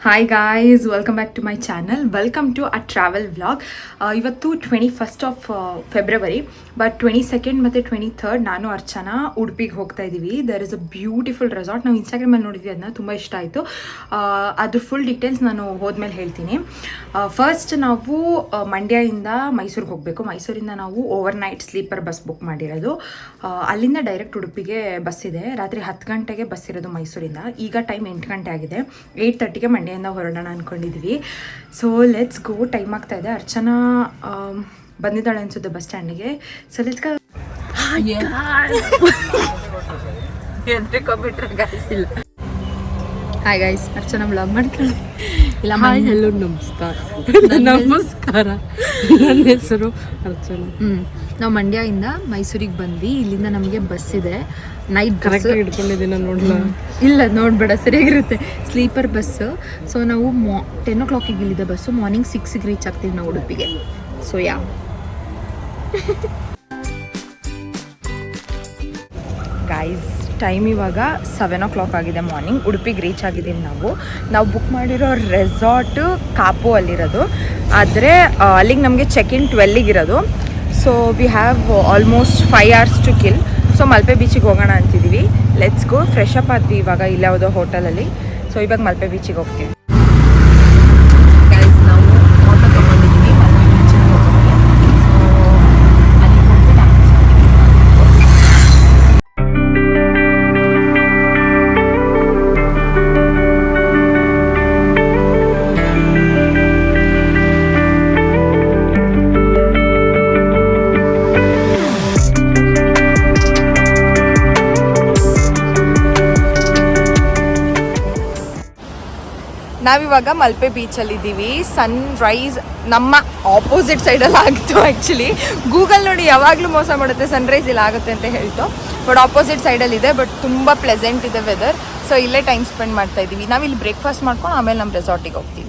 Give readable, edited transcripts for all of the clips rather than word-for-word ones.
Hi guys, welcome back to my channel. Welcome to a travel vlog. ಇವತ್ತು 21st of February, but 22nd ಮತ್ತು 23rd ನಾನು ಅರ್ಚನಾ ಉಡುಪಿಗೆ ಹೋಗ್ತಾ ಇದ್ದೀವಿ. There is a beautiful resort. ನಾವು ಇನ್ಸ್ಟಾಗ್ರಾಮಲ್ಲಿ ನೋಡಿದ್ವಿ, ಅದನ್ನ ತುಂಬ ಇಷ್ಟ ಆಯಿತು. ಅದ್ರ ಫುಲ್ ಡೀಟೇಲ್ಸ್ ನಾನು ಹೋದ್ಮೇಲೆ ಹೇಳ್ತೀನಿ. ಫಸ್ಟ್ ನಾವು ಮಂಡ್ಯದಿಂದ ಮೈಸೂರಿಗೆ ಹೋಗಬೇಕು. ಮೈಸೂರಿಂದ ನಾವು over night sleeper bus book ಮಾಡಿರೋದು. ಅಲ್ಲಿಂದ ಡೈರೆಕ್ಟ್ ಉಡುಪಿಗೆ ಬಸ್ ಇದೆ. ರಾತ್ರಿ 10 ಗಂಟೆಗೆ ಬಸ್ ಇರೋದು ಮೈಸೂರಿಂದ. ಈಗ ಟೈಮ್ 8 ಗಂಟೆ ಆಗಿದೆ. 8:30ಗೆ ಮಂಡ್ಯದಿಂದ ಹೊರಡೋಣ ಅಂದ್ಕೊಂಡಿದ್ದೀವಿ. So let's go. ಟೈಮ್ ಆಗ್ತಾ ಇದೆ. ಅರ್ಚನಾ ಬಂದಿದ್ದಾಳೆ ಅನ್ಸುತ್ತೆ ಬಸ್ ಸ್ಟ್ಯಾಂಡಿಗೆ. So let's go. Hi guys, Archana blog ಮಾಡ್ಕೊಳ್ಳಿ. ಇಲ್ಲ, ಹಾಯ್, ಹೆಲೋ, ನಮಸ್ಕಾರ. ನನ್ನ ಹೆಸರು ಅರ್ಚನಾ. ನಾವು ಮಂಡ್ಯದಿಂದ ಮೈಸೂರಿಗೆ ಬಂದ್ವಿ. ಇಲ್ಲಿಂದ ನಮಗೆ ಬಸ್ ಇದೆ. ನೈಟ್ ಕರೆಕ್ಟ್ ಇಟ್ಕೊಂಡಿದ್ದೀನಿ ನೋಡ್ಲ. ಇಲ್ಲ, ನೋಡ್ಬೇಡ, ಸರಿಯಾಗಿರುತ್ತೆ. Sleeper bus. ಸೊ ನಾವು 10 o'clock ಇಲ್ಲಿದೆ ಬಸ್ಸು. ಮಾರ್ನಿಂಗ್ 6ಗೆ ರೀಚ್ ಆಗ್ತೀವಿ ನಾವು ಉಡುಪಿಗೆ. ಸೊ ಯಾ ಗೈಸ್, ಟೈಮ್ ಇವಾಗ 7 o'clock ಆಗಿದೆ ಮಾರ್ನಿಂಗ್. ಉಡುಪಿಗೆ ರೀಚ್ ಆಗಿದ್ದೀವಿ ನಾವು ಬುಕ್ ಮಾಡಿರೋ ರೆಸಾರ್ಟು ಕಾಪು ಅಲ್ಲಿರೋದು. ಆದರೆ ಅಲ್ಲಿಗೆ ನಮಗೆ ಚೆಕ್ ಇನ್ 12ಗೆ ಇರೋದು. So we have almost 5 hours to kill. So Malpe ಬೀಚಿಗೆ ಹೋಗೋಣ ಅಂತಿದ್ದೀವಿ. Let's go. ಫ್ರೆಶ್ ಅಪ್ ಆದ್ವಿ ಇವಾಗ ಇಲ್ಲ ಯಾವುದೋ ಹೋಟೆಲಲ್ಲಿ. ಸೊ ಇವಾಗ ಮಲ್ಪೆ ಬೀಚಿಗೆ ಹೋಗ್ತೀವಿ. ಗೈಸ್, ನಾವು ಆಟೋ ತೊಗೊಂಡಿದ್ದೀವಿ ಮಲ್ಪೆ ಬೀಚಿಗೆ ಹೋಗೋಕ್ಕೆ. ಸೊ ಅಲ್ಲಿ ಹೋಗ್ಬಿಟ್ಟು ನಾವಿವಾಗ ಮಲ್ಪೆ ಬೀಚಲ್ಲಿದ್ದೀವಿ. ಸನ್ರೈಸ್ ನಮ್ಮ ಆಪೋಸಿಟ್ ಸೈಡಲ್ಲಿ ಆಗಿತ್ತು. ಆ್ಯಕ್ಚುಲಿ ಗೂಗಲ್ ನೋಡಿ ಯಾವಾಗಲೂ ಮೋಸ ಮಾಡುತ್ತೆ, ಸನ್ರೈಸ್ ಇಲ್ಲಿ ಆಗುತ್ತೆ ಅಂತ ಹೇಳ್ತು. ಬಟ್ ಆಪೋಸಿಟ್ ಸೈಡಲ್ಲಿದೆ. ಬಟ್ ತುಂಬ ಪ್ಲೆಸೆಂಟ್ ಇದೆ ವೆದರ್. ಸೊ ಇಲ್ಲೇ ಟೈಮ್ ಸ್ಪೆಂಡ್ ಮಾಡ್ತಾ ಇದ್ದೀವಿ. ನಾವಿಲ್ಲಿ ಬ್ರೇಕ್ಫಾಸ್ಟ್ ಮಾಡ್ಕೊಂಡು ಆಮೇಲೆ ನಮ್ಮ ರೆಸಾರ್ಟಿಗೆ ಹೋಗ್ತೀವಿ.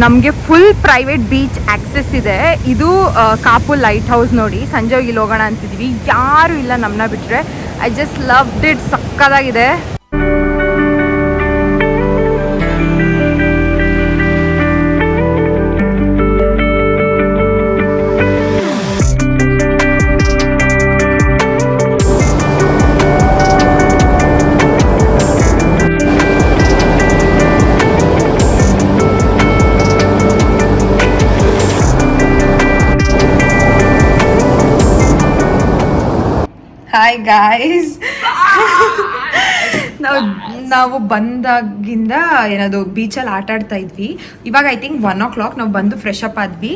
ನಮಗೆ ಫುಲ್ ಪ್ರೈವೇಟ್ ಬೀಚ್ ಆಕ್ಸೆಸ್ ಇದೆ. ಇದು ಕಾಪು ಲೈಟ್ ಹೌಸ್. ನೋಡಿ, ಸಂಜೆ ಇಲ್ಲಿ ಹೋಗೋಣ ಅಂತಿದ್ವಿ. ಯಾರು ಇಲ್ಲ ನಮ್ಮನ್ನ ಬಿಟ್ಟರೆ. I just loved it. ಸಕ್ಕತ್ತಾಗಿದೆ. ಹಾಯ್ ಗಾಯ್ಸ್, ನಾವು ಬಂದಾಗಿಂದ ಏನದು ಬೀಚಲ್ಲಿ ಆಟ ಆಡ್ತಾ ಇದ್ವಿ. ಇವಾಗ ಐ ಥಿಂಕ್ 1 o'clock. ನಾವು ಬಂದು ಫ್ರೆಶ್ ಅಪ್ ಆದ್ವಿ.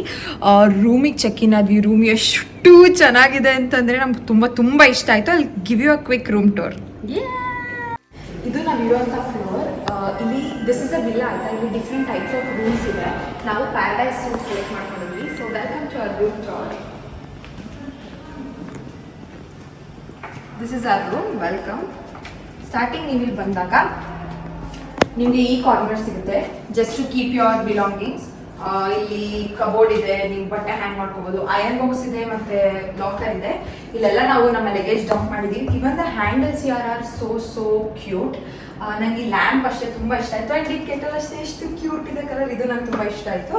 ರೂಮಿಗೆ ಚೆಕ್ ಇನ್ ಆದ್ವಿ. ರೂಮ್ ಎಷ್ಟು ಚೆನ್ನಾಗಿದೆ ಅಂತಂದರೆ ನಮ್ಗೆ ತುಂಬ ಇಷ್ಟ ಆಯಿತು. ಅಲ್ಲಿ give you a quick room tour. ಇದು ನಾವಿರುವಂಥ ಫ್ಲೋರ್. ಇಲ್ಲಿ ದಿಸ್ ಇಸ್ ಅ ವಿಲ್ಲಾ ಆಯಿತಾ. ಇಲ್ಲಿ ಡಿಫ್ರೆಂಟ್ ಟೈಪ್ಸ್ ಆಫ್ ರೂಮ್ಸ್ ಇದೆ. ನಾವು ಪ್ಯಾರಡೈಸ್ ಸೆಲೆಕ್ಟ್ ಮಾಡ್ಕೊಂಡಿದ್ವಿ. So welcome to our room tour. This is our room. Welcome. Starting ನೀವು ಇಲ್ಲಿ ಬಂದಾಗ ನಿಮಗೆ ಈ ಕಾರ್ನರ್ ಸಿಗುತ್ತೆ. Just to keep your belongings. ಇಲ್ಲಿ ಕಬೋರ್ಡ್ ಇದೆ, ನೀವು ಬಟ್ಟೆ ಹ್ಯಾಂಗ್ ಮಾಡ್ಕೋಬಹುದು. ಐರನ್ ಬಾಕ್ಸ್ ಇದೆ, ಮತ್ತೆ ಲಾಕರ್ ಇದೆ. ಇಲ್ಲೆಲ್ಲ ನಾವು ನಮ್ಮ ಲಗೇಜ್ ಡಂಪ್ ಮಾಡಿದೀವಿ. Even the handles are so cute. ನಂಗೆ ಈ ಲ್ಯಾಂಪ್ ಅಷ್ಟೇ ತುಂಬ ಇಷ್ಟ ಆಯಿತು. ಆ್ಯಂಡ್ ಈ ಕೆಟಲ್ ಅಷ್ಟೇ ಎಷ್ಟು ಕ್ಯೂಟ್ ಇದೆ ಕಲರ್. ಇದು ನಂಗೆ ತುಂಬ ಇಷ್ಟ ಆಯಿತು.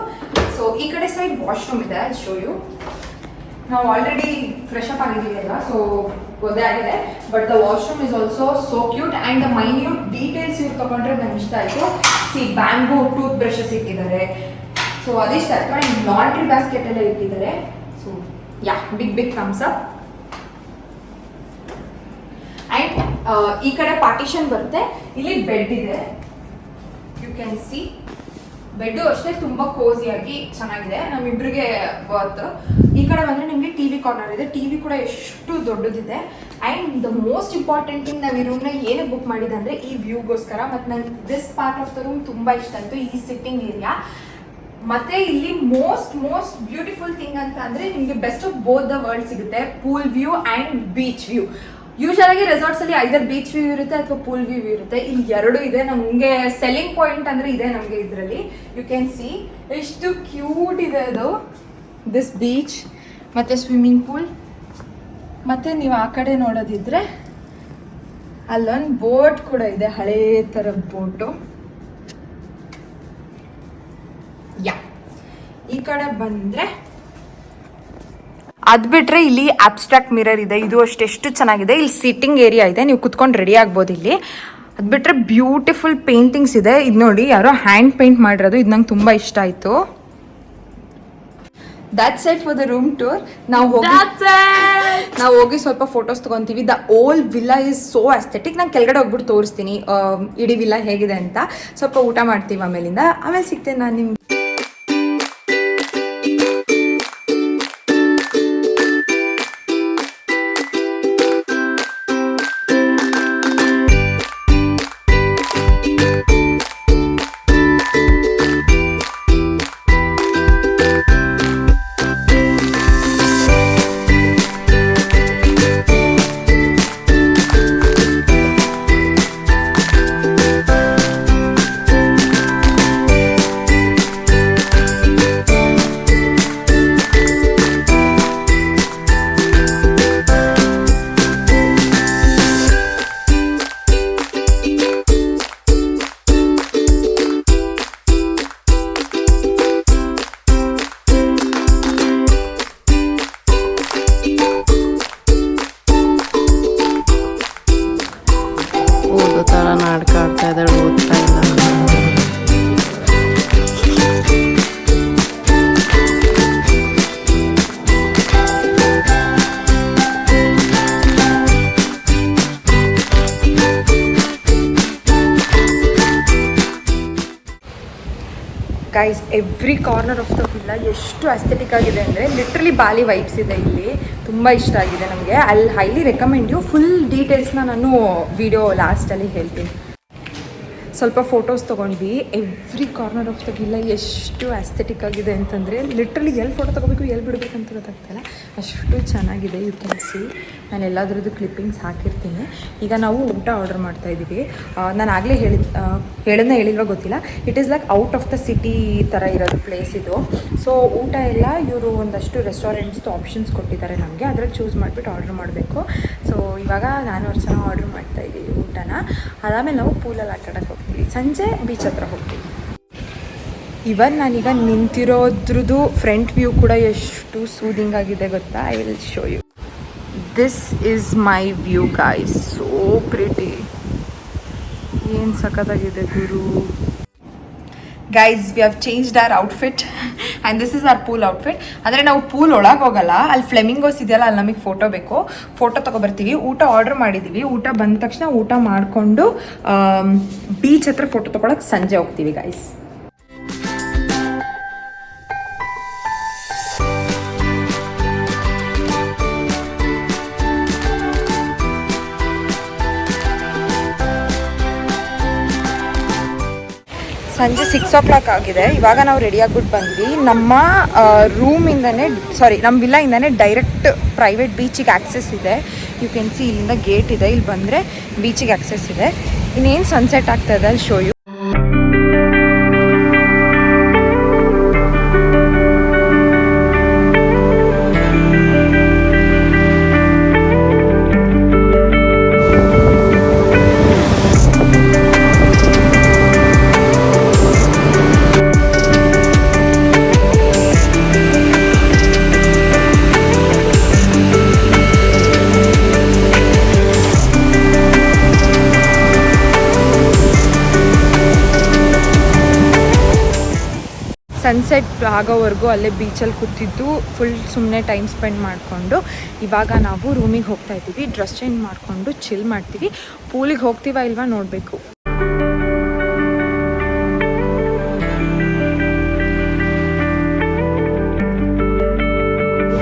ಸೊ ಈ ಕಡೆ ಸೈಡ್ ವಾಶ್ರೂಮ್ ಇದೆ. I show you. ನಾವು ಆಲ್ರೆಡಿ ಫ್ರೆಶ್ ಅಪ್ ಆಗಿದ್ದೀವಿ ಅಲ್ವಾ, ಸೊ ಗೊತ್ತೇ ಆಗಿದೆ. But the washroom is also so cute. And the minute details ಇವ್ರು ತಗೊಂಡ್ರೆ ನಂಗೆ ಇಷ್ಟ ಆಯಿತು. ಸಿ, ಬ್ಯಾಂಬೂ ಟೂತ್ ಬ್ರಷಸ್ ಇಟ್ಟಿದ್ದಾರೆ. ಸೊ ಅದಿಷ್ಟ ಆಯಿತು. ಆ್ಯಂಡ್ ಲಾಂಡ್ರಿ ಬ್ಯಾಸ್ಕೆಟ್ ಎಲ್ಲ ಇಟ್ಟಿದ್ದಾರೆ. So yeah, big thumbs up. And ಈ ಕಡೆ ಪಾರ್ಟಿಷನ್ ಬರುತ್ತೆ, ಇಲ್ಲಿ ಬೆಡ್ ಇದೆ, ಯು ಕ್ಯಾನ್ ಸಿ. ಬೆಡ್ಡು ಅಷ್ಟೇ ತುಂಬಾ ಕೋಸಿಯಾಗಿ ಚೆನ್ನಾಗಿದೆ, ನಮ್ಮಿಬ್ರಿಗೆ ವರ್ತ್. ಈ ಕಡೆ ಬಂದ್ರೆ ನಿಮಗೆ ಟಿವಿ ಕಾರ್ನರ್ ಇದೆ, ಟಿವಿ ಕೂಡ ಎಷ್ಟು ದೊಡ್ಡದಿದೆ. And the most important thing, ನಾವು ಈ ರೂಮ್ನ ಏನಕ್ಕೆ ಬುಕ್ ಮಾಡಿದೆ ಅಂದರೆ ಈ ವ್ಯೂಗೋಸ್ಕರ. ಮತ್ತು ನಂಗೆ this part of the room ತುಂಬ ಇಷ್ಟ ಆಯಿತು, ಈ ಸಿಟ್ಟಿಂಗ್ ಏರಿಯಾ. ಮತ್ತೆ ಇಲ್ಲಿ ಮೋಸ್ಟ್ ಬ್ಯೂಟಿಫುಲ್ ಥಿಂಗ್ ಅಂತ ಅಂದರೆ ನಿಮಗೆ best of both the world ಸಿಗುತ್ತೆ, pool view and beach view. Usual ಆಗಿ ರೆಸಾರ್ಟ್ಸ್ ಅಲ್ಲಿ ಐದರ್ ಬೀಚ್ ವ್ಯೂ ಇರುತ್ತೆ ಅಥವಾ ಪೂಲ್ ವ್ಯೂ ಇರುತ್ತೆ, ಇಲ್ಲಿ ಎರಡು ಇದೆ. ನಮಗೆ ಸೆಲ್ಲಿಂಗ್ ಪಾಯಿಂಟ್ ಅಂದ್ರೆ ಇದೆ ನಮಗೆ ಇದರಲ್ಲಿ. ಯು ಕ್ಯಾನ್ ಸಿ ಎಷ್ಟು ಕ್ಯೂಟ್ ಇದೆ ಅದು, ದಿಸ್ ಬೀಚ್ ಮತ್ತೆ ಸ್ವಿಮ್ಮಿಂಗ್ ಪೂಲ್. ಮತ್ತೆ ನೀವು ಆ ಕಡೆ ನೋಡೋದಿದ್ರೆ ಅಲ್ಲೊಂದು ಬೋಟ್ ಕೂಡ ಇದೆ, ಹಳೇ ಥರ ಬೋಟು. ಈ ಕಡೆ ಬಂದ್ರೆ ಅದ್ ಬಿಟ್ರೆ ಇಲ್ಲಿ ಅಬ್ಸ್ಟ್ರಾಕ್ಟ್ ಮಿರರ್ ಇದೆ, ಇದು ಅಷ್ಟೆಷ್ಟು ಚೆನ್ನಾಗಿದೆ. ಇಲ್ಲಿ ಸಿಟ್ಟಿಂಗ್ ಏರಿಯಾ ಇದೆ, ನೀವು ಕುತ್ಕೊಂಡು ರೆಡಿ ಆಗ್ಬೋದು ಇಲ್ಲಿ. ಅದ್ ಬಿಟ್ರೆ ಬ್ಯೂಟಿಫುಲ್ ಪೇಂಟಿಂಗ್ಸ್ ಇದೆ. ಇದು ನೋಡಿ, ಯಾರೋ ಹ್ಯಾಂಡ್ ಪೇಂಟ್ ಮಾಡಿರೋದು, ಇದು ನಂಗೆ ತುಂಬಾ ಇಷ್ಟ ಆಯ್ತು. That's it for the room tour. ನಾವು ಹೋಗಿ ಸ್ವಲ್ಪ ಫೋಟೋಸ್ ತಗೊಂತೀವಿ. The whole villa is so aesthetic. ನಾನು ಕೆಳಗಡೆ ಹೋಗ್ಬಿಟ್ಟು ತೋರಿಸ್ತೀನಿ ಇಡೀ ವಿಲ್ಲಾ ಹೇಗಿದೆ ಅಂತ. ಸ್ವಲ್ಪ ಊಟ ಮಾಡ್ತೀವಿ, ಆಮೇಲೆ ಸಿಗ್ತೇನೆ ನಾನು ನಿಮ್ಗೆ. ನಾಟಕ ಆಡ್ತಾ ಇದ್ದಾಳೆ, ಓದ್ತಾ ಇಲ್ಲ. Guys, every corner of the villa ಎಷ್ಟು ಅಸ್ಥೆಟಿಕ್ ಆಗಿದೆ ಅಂದರೆ ಲಿಟ್ರಲಿ ಬಾಲಿ ವೈಬ್ಸ್ ಇದೆ ಇಲ್ಲಿ. ತುಂಬ ಇಷ್ಟ ಆಗಿದೆ ನಮಗೆ. ಅಲ್ಲಿ ಹೈಲಿ ರೆಕಮೆಂಡ್ ಯು. ಫುಲ್ ಡೀಟೇಲ್ಸ್ನ ನಾನು ವಿಡಿಯೋ ಲಾಸ್ಟಲ್ಲಿ ಹೇಳ್ತೀನಿ. ಸ್ವಲ್ಪ ಫೋಟೋಸ್ ತೊಗೊಂಡ್ವಿ. Every corner of the villa ಎಷ್ಟು ಅಸ್ಥೆಟಿಕ್ ಆಗಿದೆ ಅಂತಂದರೆ ಲಿಟ್ರಲಿ ಎಲ್ಲಿ ಫೋಟೋ ತೊಗೋಬೇಕು ಎಲ್ಲಿ ಬಿಡಬೇಕಂತ ಗೊತ್ತಾಗ್ತಾಯಿಲ್ಲ, ಅಷ್ಟು ಚೆನ್ನಾಗಿದೆ. You can see. ನಾನು ಎಲ್ಲಾದ್ರದ್ದು ಕ್ಲಿಪ್ಪಿಂಗ್ಸ್ ಹಾಕಿರ್ತೀನಿ. ಈಗ ನಾವು ಊಟ ಆರ್ಡರ್ ಮಾಡ್ತಾಯಿದ್ದೀವಿ. ನಾನು ಆಗಲೇ ಹೇಳಿಲ್ವ ಗೊತ್ತಿಲ್ಲ. It is like out of the city ಥರ ಇರೋದು ಪ್ಲೇಸ್ ಇದು. ಸೊ ಊಟ ಎಲ್ಲ ಇವರು ಒಂದಷ್ಟು ರೆಸ್ಟೋರೆಂಟ್ಸ್ದು ಆಪ್ಷನ್ಸ್ ಕೊಟ್ಟಿದ್ದಾರೆ ನಮಗೆ, ಅದ್ರಲ್ಲಿ ಚೂಸ್ ಮಾಡಿಬಿಟ್ಟು ಆರ್ಡರ್ ಮಾಡಬೇಕು. ಸೊ ಇವಾಗ ನಾನು ವರ್ಷ ಆರ್ಡರ್ ಮಾಡ್ತಾಯಿದ್ದೀವಿ ಊಟನ. ಅದಾದಮೇಲೆ ನಾವು ಪೂಲಲ್ಲಿ ಆಟ ಆಡೋಕ್ಕೆ ಹೋಗ್ತೀವಿ, ಸಂಜೆ ಬೀಚ್ ಹತ್ರ ಹೋಗ್ತೀವಿ. ಇವನ್ ನಾನೀಗ ನಿಂತಿರೋದ್ರದ್ದು ಫ್ರಂಟ್ ವ್ಯೂ ಕೂಡ ಎಷ್ಟು ಸೂದಿಂಗ್ ಆಗಿದೆ ಗೊತ್ತಾ. I will show you. This is my view guys, so pretty. ಏನು ಸಖತ್ತಾಗಿದೆ ಗುರು. Guys, we have changed our outfit and this is our pool outfit. ಅಂದರೆ ನಾವು ಪೂಲ್ ಒಳಗೆ ಹೋಗಲ್ಲ, ಅಲ್ಲಿ ಫ್ಲೆಮಿಂಗೋಸ್ ಇದೆಯಲ್ಲ, ಅಲ್ಲಿ ನಮಗೆ ಫೋಟೋ ಬೇಕು. ಫೋಟೋ ತೊಗೊಬರ್ತೀವಿ. ಊಟ ಆರ್ಡರ್ ಮಾಡಿದ್ದೀವಿ. ಊಟ ಬಂದ ತಕ್ಷಣ ಊಟ ಮಾಡಿಕೊಂಡು ಬೀಚ್ ಹತ್ರ ಫೋಟೋ ತೊಗೊಳಕ್ಕೆ ಸಂಜೆ ಹೋಗ್ತೀವಿ ಗೈಸ್. ಸಂಜೆ 6 o'clock ಆಗಿದೆ. ಇವಾಗ ನಾವು ರೆಡಿ ಆಗ್ಬಿಟ್ಟು ಬಂದ್ವಿ. ನಮ್ಮ ರೂಮಿಂದನೇ ನಮ್ಮ ವಿಲ್ಲಾಯಿಂದನೇ ಡೈರೆಕ್ಟ್ ಪ್ರೈವೇಟ್ ಬೀಚಿಗೆ ಆಕ್ಸೆಸ್ ಇದೆ. ಯು ಕ್ಯಾನ್ ಸಿ, ಇಲ್ಲಿಂದ ಗೇಟ್ ಇದೆ. ಇಲ್ಲಿ ಬಂದರೆ ಬೀಚಿಗೆ ಆಕ್ಸೆಸ್ ಇದೆ. ಇನ್ನೇನು ಸನ್ಸೆಟ್ ಆಗ್ತಾ ಇದೆ ಅಲ್ಲಿ ಶೋ ಯು. ಸನ್ಸೆಟ್ ಆಗೋವರೆಗೂ ಅಲ್ಲೇ ಬೀಚಲ್ಲಿ ಕೂತಿದ್ದು ಫುಲ್ ಸುಮ್ಮನೆ ಟೈಮ್ ಸ್ಪೆಂಡ್ ಮಾಡಿಕೊಂಡು ಇವಾಗ ನಾವು ರೂಮಿಗೆ ಹೋಗ್ತಾ ಇದ್ದೀವಿ. ಡ್ರೆಸ್ ಚೇಂಜ್ ಮಾಡಿಕೊಂಡು ಚಿಲ್ ಮಾಡ್ತೀವಿ. ಪೂಲಿಗೆ ಹೋಗ್ತೀವಾ ಇಲ್ವಾ ನೋಡಬೇಕು.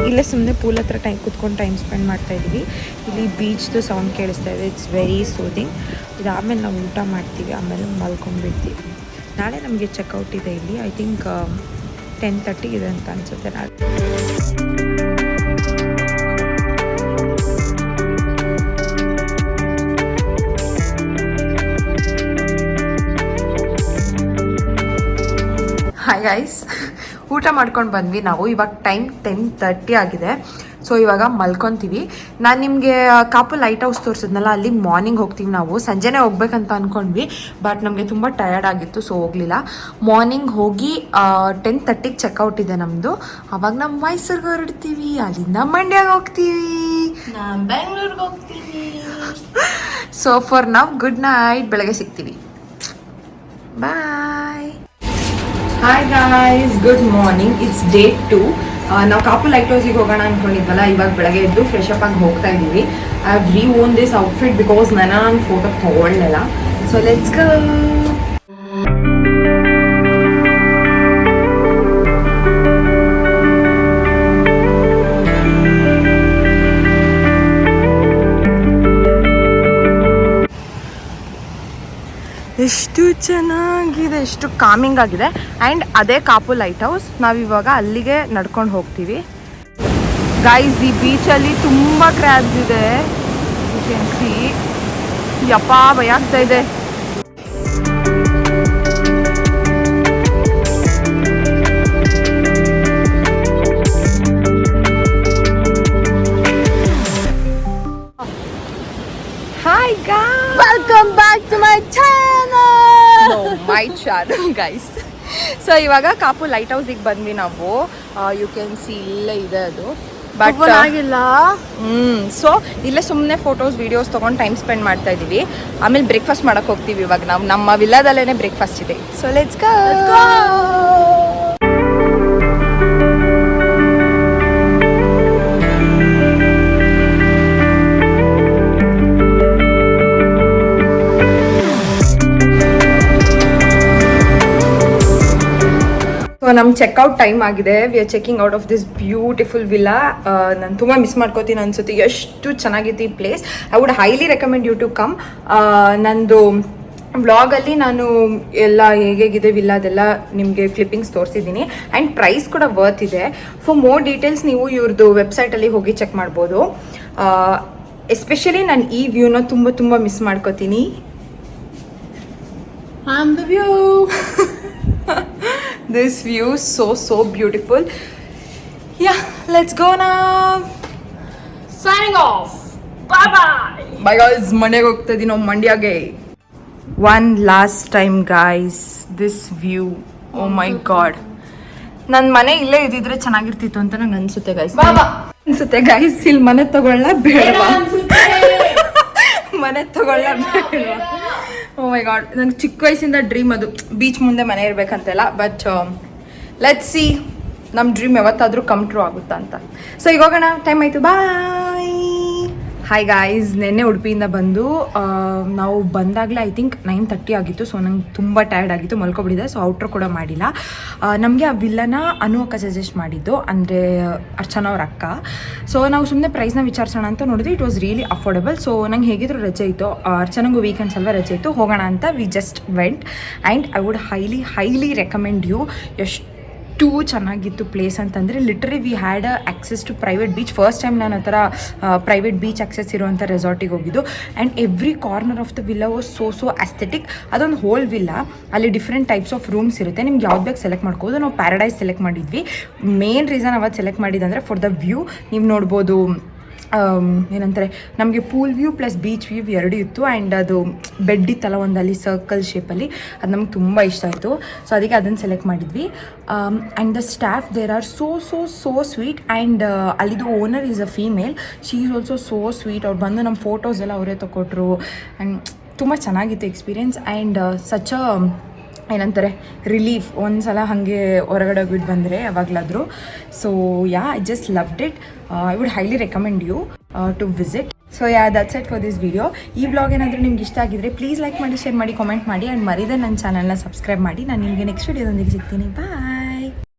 ಇಲ್ಲೇ ಸುಮ್ಮನೆ ಪೂಲ್ ಹತ್ರ ಕೂತ್ಕೊಂಡು ಟೈಮ್ ಸ್ಪೆಂಡ್ ಮಾಡ್ತಾ ಇದ್ದೀವಿ. ಇಲ್ಲಿ ಬೀಚ್ದು ಸೌಂಡ್ ಕೇಳಿಸ್ತಾ ಇದೆ. It's very soothing. ಇದಾದಮೇಲೆ ನಾವು ಊಟ ಮಾಡ್ತೀವಿ, ಆಮೇಲೆ ಮಲ್ಕೊಂಡ್ಬಿಡ್ತೀವಿ. ನಾಳೆ ನಮಗೆ ಚೆಕ್ಔಟ್ ಇದೆ ಇಲ್ಲಿ. ಐ ಥಿಂಕ್ 10:30 ಇದೆ ಅಂತ ಅನಿಸುತ್ತೆ ನಾಳೆ. ಹಾಯ್ ಗೈಸ್, ಊಟ ಮಾಡ್ಕೊಂಡು ಬಂದ್ವಿ ನಾವು. ಇವಾಗ ಟೈಮ್ 10:30 ಆಗಿದೆ. ಸೊ ಇವಾಗ ಮಲ್ಕೊತೀವಿ. ನಾನು ನಿಮಗೆ ಕಾಪು ಲೈಟ್ ಹೌಸ್ ತೋರಿಸಿದ್ನಲ್ಲ, ಅಲ್ಲಿ ಮಾರ್ನಿಂಗ್ ಹೋಗ್ತೀವಿ ನಾವು. ಸಂಜೆನೇ ಹೋಗ್ಬೇಕಂತ ಅಂದ್ಕೊಂಡ್ವಿ, ಬಟ್ ನಮಗೆ ತುಂಬ ಟಯರ್ಡ್ ಆಗಿತ್ತು, ಸೊ ಹೋಗಲಿಲ್ಲ. ಮಾರ್ನಿಂಗ್ ಹೋಗಿ 10:30ಗೆ ಚೆಕ್ಔಟ್ ಇದೆ ನಮ್ಮದು. ಅವಾಗ ನಾವು ಮೈಸೂರಿಗೆ ಹೊರಡ್ತೀವಿ, ಅಲ್ಲಿಂದ ಮಂಡ್ಯಗೆ ಹೋಗ್ತೀವಿ, ನಾನು ಬೆಂಗಳೂರಿಗೆ ಹೋಗ್ತೀವಿ. ಸೊ ಫಾರ್ ನಾವು ಗುಡ್ ನೈಟ್, ಬೆಳಗ್ಗೆ ಸಿಗ್ತೀವಿ. Bye. Hi guys, good morning. It's day 2. ನಾವು ಕಾಪು ಲೈಟ್ ಹೌಸಿಗೆ ಹೋಗೋಣ ಅಂದ್ಕೊಂಡಿದ್ವಲ್ಲ, ಇವಾಗ ಬೆಳಗ್ಗೆ ಎದ್ದು ಫ್ರೆಶ್ ಅಪ್ ಆಗಿ ಹೋಗ್ತಾ ಇದ್ದೀವಿ. I have reworn this outfit because ನಾನು ಫೋಟೋ ತೊಗೊಳ್ಳಲಿಲ್ಲ. So let's go. ಎಷ್ಟು ಚೆನ್ನಾಗಿದೆ, ಎಷ್ಟು ಕಾಮಿಂಗ್ ಆಗಿದೆ. ಆ್ಯಂಡ್ ಅದೇ ಕಾಪು ಲೈಟ್ ಹೌಸ್. ನಾವಿವಾಗ ಅಲ್ಲಿಗೆ ನಡ್ಕೊಂಡು ಹೋಗ್ತೀವಿ. ಗೈಸ್, ಈ ಬೀಚಲ್ಲಿ ತುಂಬ ಕ್ರ್ಯಾಬ್ಸ್ ಇದೆ. You can see. ಯಪ್ಪ, ಭಯ ಆಗ್ತಾ ಇದೆ. Hi guys, Welcome back to my channel. no, my channel guys. So ಇವಾಗ ಕಾಪು ಲೈಟ್ ಹೌಸಿಗೆ ಬಂದ್ವಿ ನಾವು. ಯು ಕ್ಯಾನ್ ಸಿ ಇಲ್ಲೇ ಇದೆ ಅದು. ಬಟ್ ಆಗಿಲ್ಲ. ಸೊ ಇಲ್ಲೇ ಸುಮ್ಮನೆ ಫೋಟೋಸ್ ವಿಡಿಯೋಸ್ ತೊಗೊಂಡು ಟೈಮ್ ಸ್ಪೆಂಡ್ ಮಾಡ್ತಾ ಇದ್ದೀವಿ. ಆಮೇಲೆ ಬ್ರೇಕ್ಫಾಸ್ಟ್ ಮಾಡೋಕ್ಕೆ ಹೋಗ್ತೀವಿ. ಇವಾಗ ನಾವು ನಮ್ಮ ವಿಲ್ಲಾದಲ್ಲೇ ಬ್ರೇಕ್ಫಾಸ್ಟ್ ಇದೆ. So let's go. ಸೊ ನಮ್ಮ ಚೆಕ್ಔಟ್ ಟೈಮ್ ಆಗಿದೆ. We are checking out of this beautiful villa. ನಾನು ತುಂಬ ಮಿಸ್ ಮಾಡ್ಕೋತೀನಿ ಅನ್ಸುತ್ತೆ. ಎಷ್ಟು ಚೆನ್ನಾಗಿತ್ತು ಈ place. I would highly recommend you to come. ನಂದು ವ್ಲಾಗಲ್ಲಿ ನಾನು ಎಲ್ಲ ಹೇಗಿದೆ ವಿಲ್ಲಾದೆಲ್ಲ ನಿಮಗೆ ಕ್ಲಿಪ್ಪಿಂಗ್ಸ್ ತೋರಿಸಿದ್ದೀನಿ. ಆ್ಯಂಡ್ ಪ್ರೈಸ್ ಕೂಡ ವರ್ತ್ ಇದೆ. ಫಾರ್ ಮೋರ್ ಡೀಟೇಲ್ಸ್ ನೀವು ಇವ್ರದ್ದು ವೆಬ್ಸೈಟಲ್ಲಿ ಹೋಗಿ ಚೆಕ್ ಮಾಡ್ಬೋದು. ಎಸ್ಪೆಷಲಿ ನಾನು ಈ ವ್ಯೂನ ತುಂಬ ತುಂಬ ಮಿಸ್ ಮಾಡ್ಕೋತೀನಿ. I'm the view. This view so beautiful. Yeah, let's go now. Signing off. Bye bye. Bye guys, ಮನೆಗೆ ಹೋಗ್ತಾ ಇದೀವಿ ನಾವು ಮಂಡ್ಯಗೆ. One last time guys, this view. Oh my god. ನನ್ನ ಮನೆ ಇಲ್ಲೇ ಇದ್ದಿದ್ರೆ ಚೆನ್ನಾಗಿರ್ತಿತ್ತು ಅಂತ ನಂಗೆ ಅನ್ಸುತ್ತೆ ಗೈಸ್. ಅನ್ಸುತ್ತೆ ಗೈಸ್, ಇಲ್ಲಿ ಮನೆ ತಗೊಳ್ಳ ಬೇಡವಾ? ಮನೆ ತಗೊಳ್ಳ ಬೇಡವಾ? ಓ ಮೈ ಗಾಡ್, ನನಗೆ ಚಿಕ್ಕ ವಯಸ್ಸಿಂದ ಡ್ರೀಮ್ ಅದು, ಬೀಚ್ ಮುಂದೆ ಮನೆ ಇರಬೇಕಂತೆಲ್ಲ. ಬಟ್ ಲೆಟ್ಸ್ ಸಿ ನಮ್ಮ ಡ್ರೀಮ್ ಯಾವತ್ತಾದರೂ ಕಮ್ ಟ್ರೂ ಆಗುತ್ತಾ ಅಂತ. ಸೊ ಈಗ ಹೋಗೋಣ, ಟೈಮ್ ಆಯಿತು. ಬಾಯ್. ಹಾಯ್ ಗಾಯ್ಸ್, ನೆನ್ನೆ ಉಡುಪಿಯಿಂದ ಬಂದು ನಾವು ಬಂದಾಗಲೇ ಐ ಥಿಂಕ್ 9:30 ಆಗಿತ್ತು. ಸೊ ನಂಗೆ ತುಂಬ ಟಯರ್ಡ್ ಆಗಿತ್ತು, ಮಲ್ಕೊಬಿಟ್ಟಿದೆ. ಸೊ ಔಟ್ರ್ ಕೂಡ ಮಾಡಿಲ್ಲ. ನಮಗೆ ಆ ವಿಲ್ಲನ ಅನು ಅಕ್ಕ ಸಜೆಸ್ಟ್ ಮಾಡಿದ್ದು, ಅಂದರೆ ಅರ್ಚನಾ ಅವ್ರ ಅಕ್ಕ. ಸೊ ನಾವು ಸುಮ್ಮನೆ ಪ್ರೈಸ್ನ ವಿಚಾರಿಸೋಣ ಅಂತ ನೋಡಿದ್ವಿ. It was really affordable. So ನಂಗೆ ಹೇಗಿದ್ರು ರಜೆ ಇತ್ತು, ಅರ್ಚನಂಗೂ ವೀಕೆಂಡ್ಸ್ ಅಲ್ವಾ ರಜೆ ಇತ್ತು, ಹೋಗೋಣ ಅಂತ we just went. And I would highly recommend you. ಎಷ್ಟು ಚೆನ್ನಾಗಿತ್ತು ಪ್ಲೇಸ್ ಅಂತಂದರೆ, literally we had access to private beach. First time ನಾನು ಆ ಥರ ಪ್ರೈವೇಟ್ ಬೀಚ್ ಆಕ್ಸೆಸ್ ಇರುವಂಥ ರೆಸಾರ್ಟಿಗೆ ಹೋಗಿದ್ದು. And every corner of the villa was so aesthetic. ಅದೊಂದು ಹೋಲ್ ವಿಲ್ಲಾ, ಅಲ್ಲಿ ಡಿಫ್ರೆಂಟ್ ಟೈಪ್ಸ್ ಆಫ್ ರೂಮ್ಸ್ ಇರುತ್ತೆ. ನಿಮ್ಗೆ ಯಾವ್ದು ಬೇಕು ಸೆಲೆಕ್ಟ್ ಮಾಡ್ಕೋಬೋದು. ನಾವು ಪ್ಯಾರಡೈಸ್ ಸೆಲೆಕ್ಟ್ ಮಾಡಿದ್ವಿ. ಮೇನ್ ರೀಸನ್ ಅವತ್ತು ಸೆಲೆಕ್ಟ್ ಮಾಡಿದಂದರೆ ಫಾರ್ ದ ವ್ಯೂ. ನೀವು ನೋಡ್ಬೋದು, ಏನಂತಾರೆ, ನಮಗೆ pool view plus beach view ಎರಡೂ ಇತ್ತು. ಆ್ಯಂಡ್ ಅದು ಬೆಡ್ ಇತ್ತಲ್ಲ ಒಂದಲ್ಲಿ ಸರ್ಕಲ್ ಶೇಪಲ್ಲಿ, ಅದು ನಮ್ಗೆ ತುಂಬ ಇಷ್ಟ ಆಯಿತು. ಸೊ ಅದಕ್ಕೆ ಅದನ್ನು ಸೆಲೆಕ್ಟ್ ಮಾಡಿದ್ವಿ. And the staff there are so sweet. And ಅಲ್ಲಿದು owner is a female. She is also so sweet. ಅವ್ರು ಬಂದು ನಮ್ಮ ಫೋಟೋಸ್ ಎಲ್ಲ ಅವರೇ ತೊಗೊಟ್ರು. ಆ್ಯಂಡ್ ತುಂಬ ಚೆನ್ನಾಗಿತ್ತು ಎಕ್ಸ್ಪೀರಿಯನ್ಸ್. ಆ್ಯಂಡ್ ಸಚ್ ಅ ಏನಂತಾರೆ ರಿಲೀಫ್ ಒಂದ್ಸಲ ಹಾಗೆ ಹೊರಗಡೆ ಹೋಗ್ಬಿಟ್ಟು ಬಂದರೆ ಯಾವಾಗಲಾದರೂ. So yeah I just loved it. I would highly recommend you to visit. So yeah that's it for this video. ಈ ವ್ಲಾಗ್ ಏನಾದರೂ ನಿಮ್ಗೆ ಇಷ್ಟ ಆಗಿದ್ರೆ ಪ್ಲೀಸ್ ಲೈಕ್ ಮಾಡಿ, ಶೇರ್ ಮಾಡಿ, ಕಾಮೆಂಟ್ ಮಾಡಿ ಆ್ಯಂಡ್ ಮರೀದೆ ನನ್ನ ಚಾನಲ್ನ ಸಬ್ಸ್ಕ್ರೈಬ್ ಮಾಡಿ. ನಾನು ನಿಮಗೆ ನೆಕ್ಸ್ಟ್ ವಿಡಿಯೋದೊಂದಿಗೆ ಸಿಗ್ತೀನಿ. ಬಾಯ್.